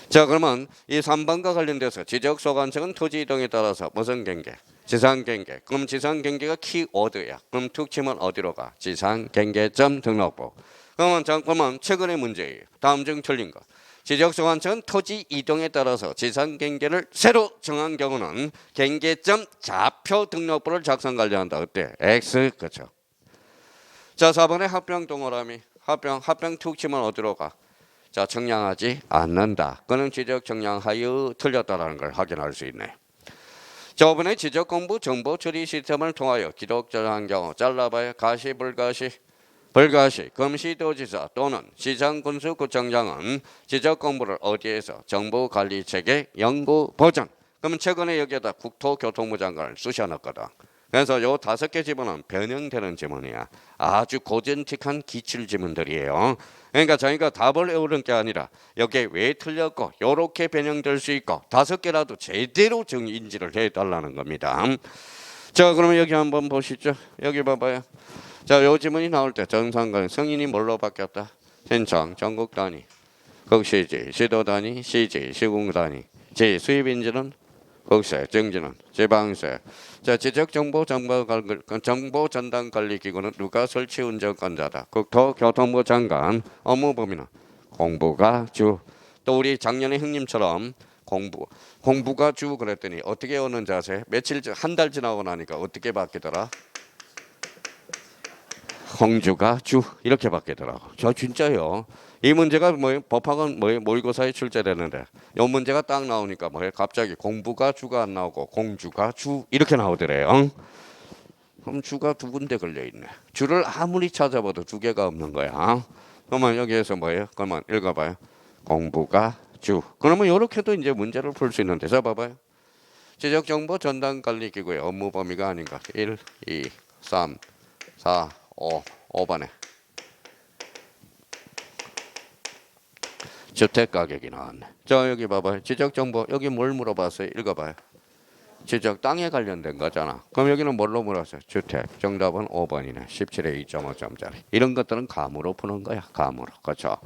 자, 그러면 이 3번과 관련돼서 지적소관청은 토지 이동에 따라서 무슨 경계? 지상경계. 그럼 지상경계가 키워드야. 그럼 툭 치면 어디로 가? 지상경계점 등록부. 그러면 최근의 문제예요. 다음 중 틀린 거. 지적소관청은 토지 이동에 따라서 지상경계를 새로 정한 경우는 경계점 좌표 등록부를 작성 관리한다. 어때? X. 그렇죠. 자, 4번에 합병 동그라미. 합병 툭 치면 어디로 가? 자, 청량하지 않는다. 그는 지적 청량하여 틀렸다라는 걸 확인할 수 있네. 자, 5번에 지적 공부 정보 처리 시스템을 통하여 기록 저장한 경우 잘라봐요. 가시 불가시. 금시도지사 또는 시장군수구청장은 지적 공부를 어디에서 정보 관리 체계 연구 보장. 그러면 최근에 여기에다 국토교통부 장관을 쑤셔넣거든. 그래서 요 5개 지문은 변형되는 지문이야. 아주 고전틱한 기출 지문들이에요. 그러니까 저희가 답을 외우는 게 아니라 여기에 왜 틀렸고 요렇게 변형될 수 있고 5개라도 제대로 인지를 해달라는 겁니다. 자, 그러면 여기 한번 보시죠. 여기 봐봐요. 자, 요 지문이 나올 때 정상관 성인이 뭘로 바뀌었다? 신청, 전국 단위, 국시지, 시도 단위, 시지, 시군 단위. 수입인지는 국세, 정지는 지방세. 자, 지적정보 정보 전담 관리 기구는 누가 설치 운전권자다. 국토교통부 장관. 업무 범위는 공부가 주. 또 우리 작년에 형님처럼 공부가 주 그랬더니 어떻게 오는 자세? 한 달 지나고 나니까 어떻게 바뀌더라? 공주가 주 이렇게 바뀌더라고. 저 진짜요. 이 문제가 법학은 모의고사에 출제되는데 이 문제가 딱 나오니까 갑자기 공부가 주가 안 나오고 공주가 주 이렇게 나오더래요. 그럼 주가 2군데 걸려 있네. 주를 아무리 찾아봐도 2개가 없는 거야. 그러면 여기에서 그러면 읽어봐요. 공부가 주. 그러면 이렇게도 이제 문제를 풀 수 있는데, 자 봐봐요. 지적정보 전담관리기구의 업무 범위가 아닌가. 1, 2, 3, 4, 5번에 주택 가격이 나왔네. 자 여기 봐봐요. 지적 정보 여기 뭘 물어봤어요? 읽어봐요. 지적 땅에 관련된 거잖아. 그럼 여기는 뭘로 물었어요? 주택. 정답은 5번이네. 17에 2.5점짜리. 이런 것들은 감으로 푸는 거야. 감으로. 그렇죠?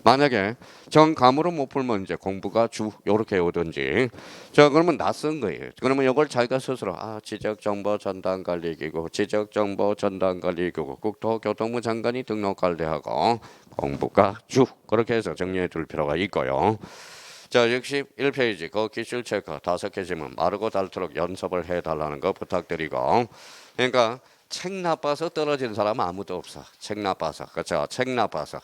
만약에 정감으로 못 풀면 이제 공부가 주 요렇게 오든지. 자 그러면 낯선 거예요. 그러면 이걸 자기가 스스로 지적정보 전담관리기구, 지적정보 전담관리기구, 국토교통부 장관이 등록관리하고 공부가 주 그렇게 해서 정리해 둘 필요가 있고요. 자 61페이지 그 기출 체크 5개 질문 마르고 닳도록 연습을 해달라는 거 부탁드리고 그러니까 책 나빠서 떨어진 사람 아무도 없어. 책 나빠서 그렇죠. 책 나빠서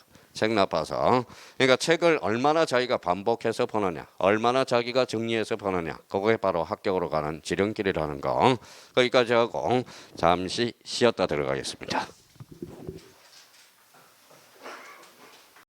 그러니까 책을 얼마나 자기가 반복해서 보느냐 얼마나 자기가 정리해서 보느냐 그게 바로 합격으로 가는 지름길이라는 거 거기까지 하고 잠시 쉬었다 들어가겠습니다.